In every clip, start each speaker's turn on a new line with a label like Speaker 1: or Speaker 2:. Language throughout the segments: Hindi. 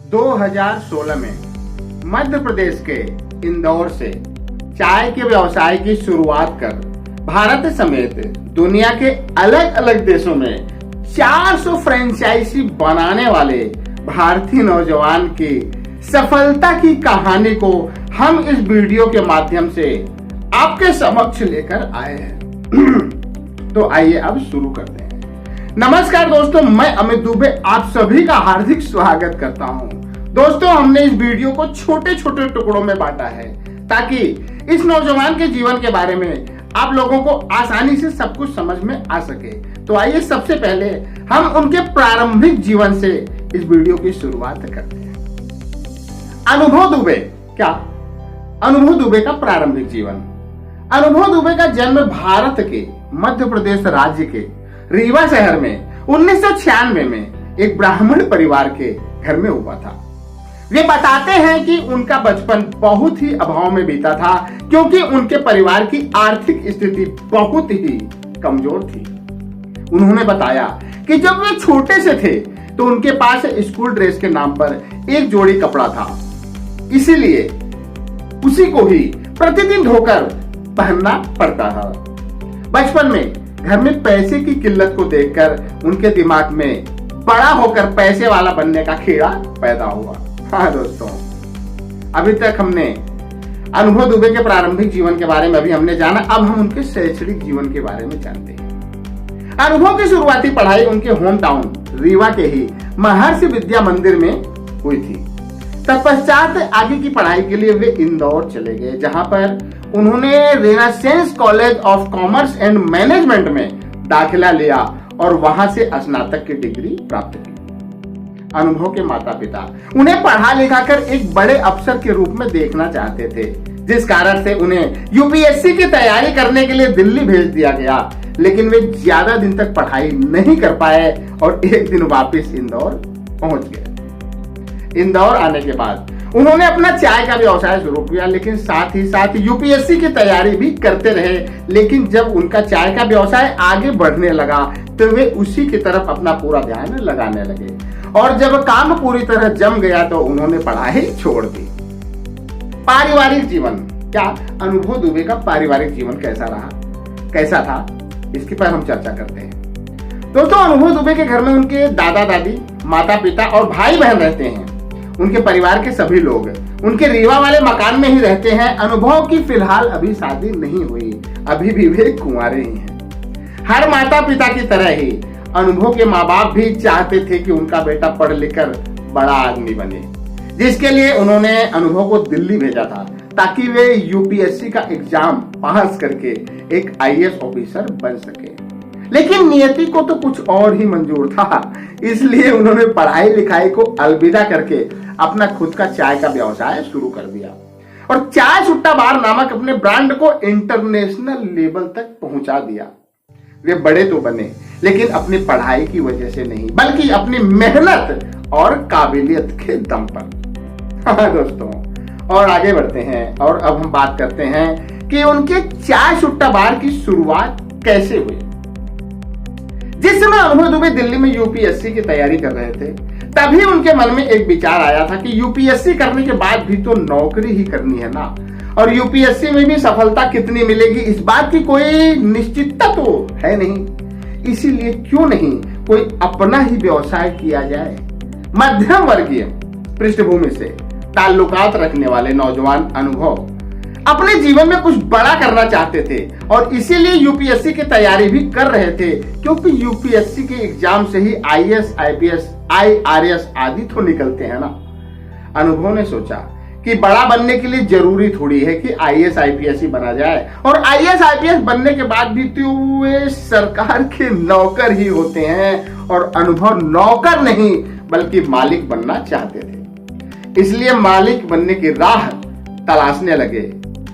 Speaker 1: 2016 में मध्य प्रदेश के इंदौर से चाय के व्यवसाय की शुरुआत कर भारत समेत दुनिया के अलग अलग देशों में 400 फ्रेंचाइजी बनाने वाले भारतीय नौजवान की सफलता की कहानी को हम इस वीडियो के माध्यम से आपके समक्ष लेकर आए हैं। तो आइए अब शुरू करते हैं। नमस्कार दोस्तों, मैं अमित दुबे आप सभी का हार्दिक स्वागत करता हूं। दोस्तों, हमने इस वीडियो को छोटे छोटे टुकड़ों में बांटा है ताकि इस नौजवान के जीवन के बारे में आप लोगों को आसानी से सब कुछ समझ में आ सके। तो आइए सबसे पहले हम उनके प्रारंभिक जीवन से इस वीडियो की शुरुआत करते हैं। अनुभव दुबे अनुभव दुबे का प्रारंभिक जीवन। अनुभव दुबे का जन्म भारत के मध्य प्रदेश राज्य के रीवा शहर में 1996 में एक ब्राह्मण परिवार के घर में हुआ था। वे बताते हैं कि उनका बचपन बहुत ही अभाव में बीता था क्योंकि उनके परिवार की आर्थिक स्थिति बहुत ही कमजोर थी। उन्होंने बताया कि जब वे छोटे से थे तो उनके पास स्कूल ड्रेस के नाम पर एक जोड़ी कपड़ा था, इसीलिए उसी को ही प्रतिदिन धोकर पहनना पड़ता था। बचपन में घर में पैसे की किल्लत को देखकर उनके दिमाग में बड़ा होकर पैसे वाला बनने का कीड़ा पैदा हुआ। हाँ दोस्तों, अभी तक हमने अनुभव दुबे के प्रारंभिक जीवन के बारे में हमने जाना। अब हम उनके शैक्षणिक जीवन के बारे में जानते हैं। अनुभव की शुरुआती पढ़ाई उनके होम टाउन रीवा के ही महर्षि विद्या मंदिर में हुई थी। तत्पश्चात आगे की पढ़ाई के लिए वे इंदौर चले गए, जहां पर उन्होंने renaissance college of commerce and management में दाखिला लिया और वहां से स्नातक की डिग्री प्राप्त की। अनुभव के माता पिता उन्हें पढ़ा लिखा कर एक बड़े अफसर के रूप में देखना चाहते थे, जिस कारण से उन्हें यूपीएससी की तैयारी करने के लिए दिल्ली भेज दिया गया। लेकिन वे ज्यादा दिन तक पढ़ाई नहीं कर पाए और एक दिन वापस इंदौर पहुंच गए। इंदौर आने के बाद उन्होंने अपना चाय का व्यवसाय शुरू किया, लेकिन साथ ही साथ यूपीएससी की तैयारी भी करते रहे। लेकिन जब उनका चाय का व्यवसाय आगे बढ़ने लगा तो वे उसी की तरफ अपना पूरा ध्यान लगाने लगे और जब काम पूरी तरह जम गया तो उन्होंने पढ़ाई छोड़ दी। पारिवारिक जीवन। अनुभव दुबे का पारिवारिक जीवन कैसा था, इसके पर हम चर्चा करते हैं। दोस्तों, अनुभव दुबे के घर में उनके दादा दादी, माता पिता और भाई बहन रहते हैं। उनके परिवार के सभी लोग उनके रीवा वाले मकान में ही रहते हैं। अनुभव की फिलहाल अभी शादी नहीं हुई, अभी भी वे कुंवारे ही हैं। हर माता पिता की तरह ही अनुभव के माँ बाप भी चाहते थे कि उनका बेटा पढ़ लिखकर बड़ा आदमी बने, जिसके लिए उन्होंने अनुभव को दिल्ली भेजा था ताकि वे यूपीएससी का एग्जाम पास करके एक आईएएस ऑफिसर बन सके। लेकिन नियति को तो कुछ और ही मंजूर था, इसलिए उन्होंने पढ़ाई लिखाई को अलविदा करके अपना खुद का चाय का व्यवसाय शुरू कर दिया और चाय सुट्टा बार नामक अपने ब्रांड को इंटरनेशनल लेवल तक पहुंचा दिया। वे बड़े तो बने, लेकिन अपनी पढ़ाई की वजह से नहीं, बल्कि अपनी मेहनत और काबिलियत के दम पर। हाँ दोस्तों, और आगे बढ़ते हैं और अब हम बात करते हैं कि उनके चाय सुट्टा बार की शुरुआत कैसे हुई। जिस समय अनुभव दुबे दिल्ली में यूपीएससी की तैयारी कर रहे थे, तभी उनके मन में एक विचार आया था कि यूपीएससी करने के बाद भी तो नौकरी ही करनी है ना, और यूपीएससी में भी सफलता कितनी मिलेगी इस बात की कोई निश्चितता तो है नहीं। इसीलिए क्यों नहीं कोई अपना ही व्यवसाय किया जाए। मध्यम वर्गीय पृष्ठभूमि से ताल्लुकात रखने वाले नौजवान अनुभव अपने जीवन में कुछ बड़ा करना चाहते थे और इसीलिए यूपीएससी की तैयारी भी कर रहे थे, क्योंकि यूपीएससी के एग्जाम से ही आईएएस, आईपीएस, आईआरएस आदि तो निकलते हैं ना। अनुभव ने सोचा कि बड़ा बनने के लिए जरूरी थोड़ी है कि आईएएस आईपीएस ही बना जाए, और आईएएस आईपीएस बनने के बाद भी तो वे सरकार के नौकर ही होते हैं, और अनुभव नौकर नहीं बल्कि मालिक बनना चाहते थे। इसलिए मालिक बनने की राह तलाशने लगे।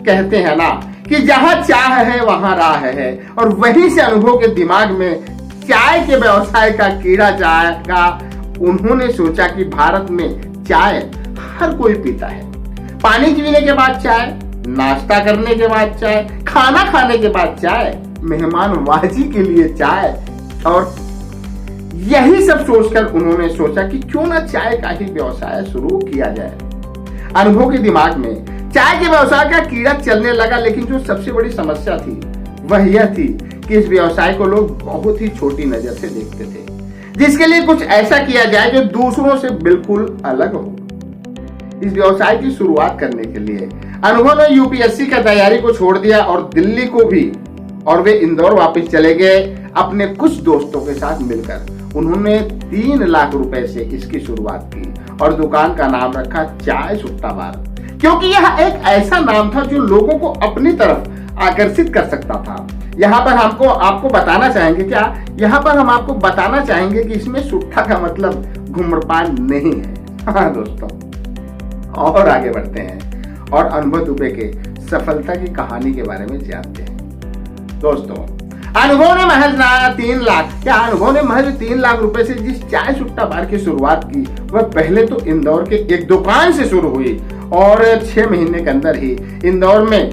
Speaker 1: कहते हैं ना कि जहां चाह है वहां राह है, और वहीं से अनुभव के दिमाग में चाय के व्यवसाय का कीड़ा जाएगा। उन्होंने सोचा कि भारत में चाय हर कोई पीता है। पानी पीने के बाद चाय, नाश्ता करने के बाद चाय, खाना खाने के बाद चाय, मेहमान वाजी के लिए चाय, और यही सब सोचकर उन्होंने सोचा कि क्यों ना चाय का ही व्यवसाय शुरू किया जाए। अनुभव के दिमाग में चाय के व्यवसाय का कीड़ा चलने लगा, लेकिन जो सबसे बड़ी समस्या थी वह यह थी कि इस व्यवसाय को लोग बहुत ही छोटी नजर से देखते थे, जिसके लिए कुछ ऐसा किया जाए जो दूसरों से बिल्कुल अलग हो। इस व्यवसाय की शुरुआत करने के लिए अनुभव ने यूपीएससी का तैयारी को छोड़ दिया और दिल्ली को भी, और वे इंदौर वापस चले गए अपने कुछ दोस्तों के साथ मिलकर। उन्होंने 3 लाख रुपए से इसकी शुरुआत की और दुकान का नाम रखा चाय सुट्टा बार, क्योंकि यह एक ऐसा नाम था जो लोगों को अपनी तरफ आकर्षित कर सकता था। यहाँ पर हम आपको बताना चाहेंगे कि इसमें सुट्टा का मतलब धूम्रपान नहीं है। हाँ दोस्तों, और आगे बढ़ते हैं और अनुभव दुबे के सफलता की कहानी के बारे में जानते हैं। दोस्तों, अनुभव ने महज 3 लाख रुपए से जिस चाय सुट्टा बार की शुरुआत की, वह पहले तो इंदौर के एक दुकान से शुरू हुई और 6 महीने के अंदर ही इंदौर में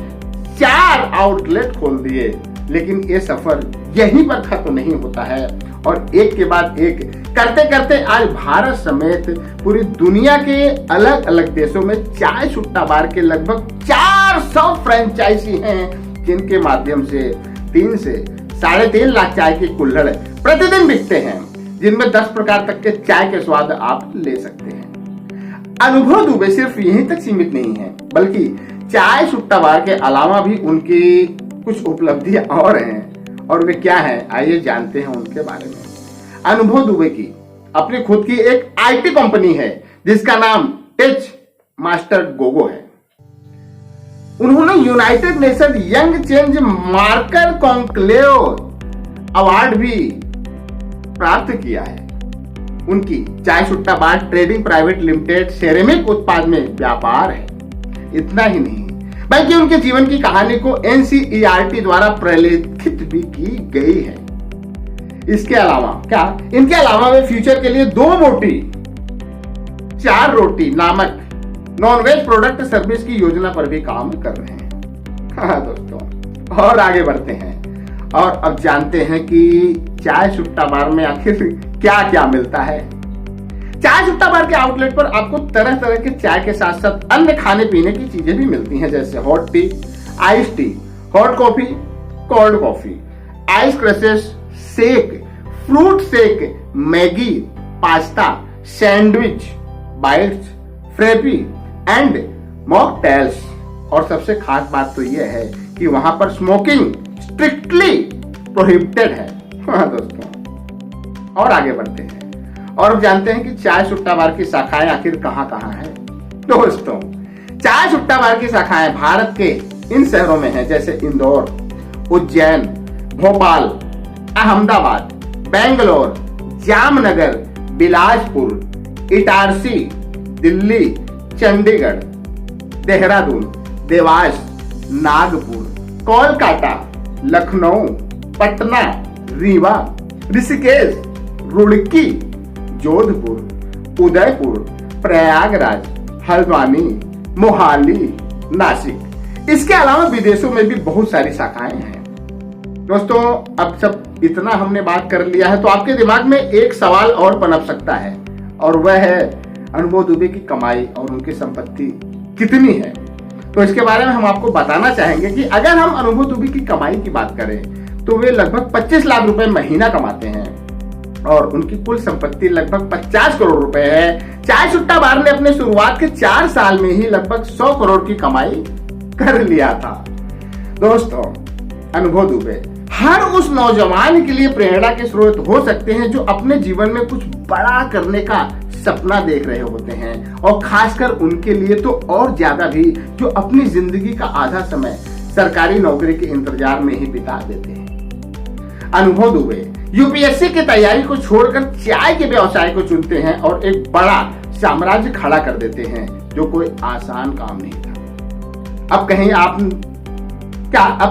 Speaker 1: 4 आउटलेट खोल दिए। लेकिन ये सफर यहीं पर खत्म नहीं होता है और एक के बाद एक करते करते आज भारत समेत पूरी दुनिया के अलग अलग देशों में चाय सुट्टा बार के लगभग 400 फ्रेंचाइजी हैं, जिनके माध्यम से 3 से 3.5 लाख चाय के कुल्हड़ प्रतिदिन बिकते हैं, जिनमें 10 प्रकार तक के चाय के स्वाद आप ले सकते हैं। अनुभव दुबे सिर्फ यहीं तक सीमित नहीं है, बल्कि चाय सुट्टा बार के अलावा भी उनकी कुछ उपलब्धियां और हैं, और वे क्या हैं आइए जानते हैं उनके बारे में। अनुभव दुबे की अपनी खुद की एक आईटी कंपनी है जिसका नाम टेच मास्टर गोगो है। उन्होंने United nation young change marker conclave award भी प्राप्त किया है। उनकी चाय सुट्टा बार ट्रेडिंग प्राइवेट लिमिटेड सेरेमिक उत्पाद में व्यापार है। इतना ही नहीं, बल्कि उनके जीवन की कहानी को एनसीईआरटी द्वारा प्रलेखित भी की गई है। इनके अलावा वे फ्यूचर के लिए 2 बोटी 4 रोटी नामक नॉनवेज प्रोडक्ट सर्विस की योजना पर भी काम कर रहे हैं। हाँ दोस्तों, और आगे बढ़ते हैं और अब जानते हैं कि चाय सुट्टा बार में आखिर क्या क्या मिलता है। चाय सुट्टा बार के आउटलेट पर आपको तरह तरह के चाय के साथ साथ अन्य खाने पीने की चीजें भी मिलती हैं, जैसे hot tea, ice tea, hot coffee, cold coffee, ice crushes, shake, fruit shake, Maggi, pasta, sandwich, bites, frappe and mocktails. और सबसे खास बात तो यह है कि वहां पर स्मोकिंग स्ट्रिक्टली प्रोहिबिटेड है। हाँ दोस्तों, और आगे बढ़ते हैं और अब जानते हैं कि चाय सुट्टा बार की शाखाएं आखिर कहां कहां हैं। दोस्तों, चाय सुट्टा बार की शाखाएं भारत के इन शहरों में हैं, जैसे इंदौर, उज्जैन, भोपाल, अहमदाबाद, बेंगलोर, जामनगर, बिलासपुर, इटारसी, दिल्ली, चंडीगढ़, देहरादून, देवास, नागपुर, कोलकाता, लखनऊ, पटना, रीवा, ऋषिकेश, रुड़की, जोधपुर, उदयपुर, प्रयागराज, हल्द्वानी, मोहाली, नासिक। इसके अलावा विदेशों में भी बहुत सारी शाखाएं हैं। दोस्तों, अब सब इतना हमने बात कर लिया है तो आपके दिमाग में एक सवाल और पनप सकता है, और वह है अनुभव दुबे की कमाई और उनकी संपत्ति कितनी है। तो इसके बारे में हम आपको बताना चाहेंगे कि अगर हम अनुभव दुबे की कमाई की बात करें तो वे लगभग 25 लाख रुपए महीना कमाते हैं और उनकी कुल संपत्ति लगभग 50 करोड़ रुपए है। चाय सुट्टा बार ने अपने शुरुआत के 4 साल में ही लगभग 100 करोड़ की कमाई कर लिया था। दोस्तों, अनुभव दुबे हर उस नौजवान के लिए प्रेरणा के स्रोत हो सकते हैं जो अपने जीवन में कुछ बड़ा करने का सपना देख रहे होते हैं, और खासकर उनके लिए तो और ज्यादा भी जो अपनी जिंदगी का आधा समय सरकारी नौकरी के इंतजार में ही बिता देते हैं। अनुभव दुबे यूपीएससी की तैयारी को छोड़कर चाय के व्यवसाय को चुनते हैं और एक बड़ा साम्राज्य खड़ा कर देते हैं, जो कोई आसान काम नहीं था। अब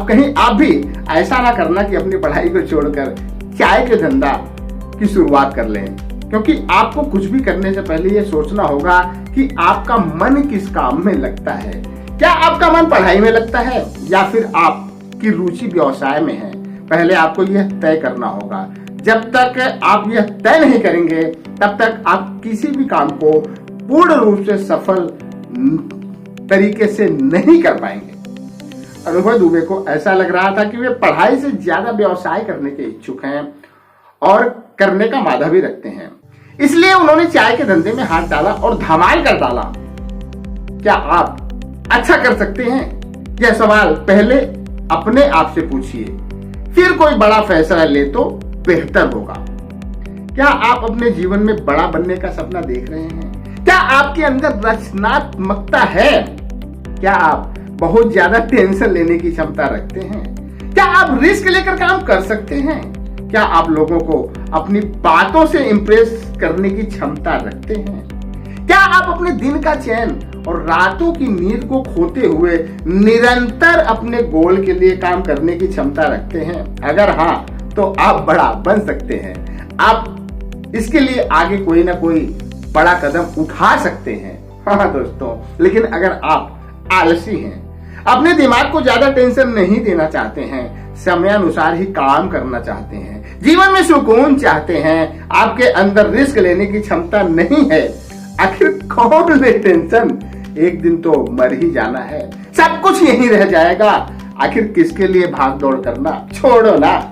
Speaker 1: कहीं आप भी ऐसा ना करना कि अपनी पढ़ाई को छोड़कर चाय के धंधा की शुरुआत कर लें, क्योंकि आपको कुछ भी करने से पहले यह सोचना होगा कि आपका मन किस काम में लगता है। क्या आपका मन पढ़ाई में लगता है या फिर आपकी रुचि व्यवसाय में है? पहले आपको यह तय करना होगा। जब तक आप यह तय नहीं करेंगे तब तक आप किसी भी काम को पूर्ण रूप से सफल तरीके से नहीं कर पाएंगे। अनुभव दुबे को ऐसा लग रहा था कि वे पढ़ाई से ज्यादा व्यवसाय करने के इच्छुक हैं और करने का मादा भी रखते हैं, इसलिए उन्होंने चाय के धंधे में हाथ डाला और धमाल कर डाला। क्या आप अच्छा कर सकते हैं? यह सवाल पहले अपने आप से पूछिए, फिर कोई बड़ा फैसला ले तो बेहतर होगा। क्या आप अपने जीवन में बड़ा बनने का सपना देख रहे हैं? क्या आपके अंदर रचनात्मकता है? क्या आप बहुत ज्यादा टेंशन लेने की क्षमता रखते हैं? क्या आप रिस्क लेकर काम कर सकते हैं? क्या आप लोगों को अपनी बातों से इंप्रेस करने की क्षमता रखते हैं? क्या आप अपने दिन का चैन और रातों की नींद को खोते हुए निरंतर अपने गोल के लिए काम करने की क्षमता रखते हैं? अगर हाँ, तो आप बड़ा बन सकते हैं। आप इसके लिए आगे कोई ना कोई बड़ा कदम उठा सकते हैं। हाँ दोस्तों, लेकिन अगर आप आलसी हैं, अपने दिमाग को ज्यादा टेंशन नहीं देना चाहते हैं, समयानुसार ही काम करना चाहते हैं, जीवन में सुकून चाहते हैं, आपके अंदर रिस्क लेने की क्षमता नहीं है, आखिर कौन ले टेंशन? एक दिन तो मर ही जाना है, सब कुछ यहीं रह जाएगा। आखिर किसके लिए भाग दौड़ करना? छोड़ो ना,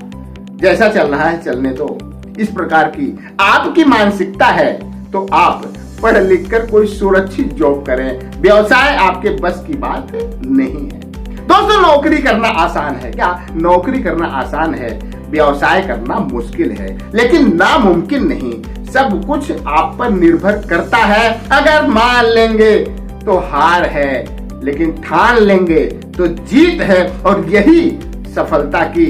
Speaker 1: जैसा चल रहा है चलने दो। इस प्रकार की आपकी मानसिकता है तो आप पढ़ लिख कर कोई सुरक्षित जॉब करें। व्यवसाय आपके बस की बात नहीं है। दोस्तों, नौकरी करना आसान है क्या? नौकरी करना आसान है, व्यवसाय करना मुश्किल है, लेकिन नामुमकिन नहीं। सब कुछ आप पर निर्भर करता है। अगर मान लेंगे तो हार है, लेकिन ठान लेंगे तो जीत है, और यही सफलता की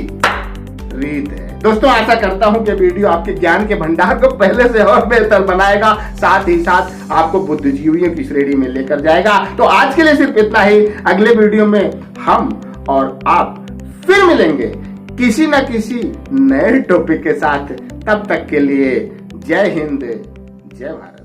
Speaker 1: रीत है। दोस्तों, आशा करता हूं कि वीडियो आपके ज्ञान के भंडार को पहले से और बेहतर बनाएगा, साथ ही साथ आपको बुद्धिजीवियों की श्रेणी में लेकर जाएगा। तो आज के लिए सिर्फ इतना ही। अगले वीडियो में हम और आप फिर मिलेंगे किसी न किसी नए टॉपिक के साथ। तब तक के लिए जय हिंद, जय भारत।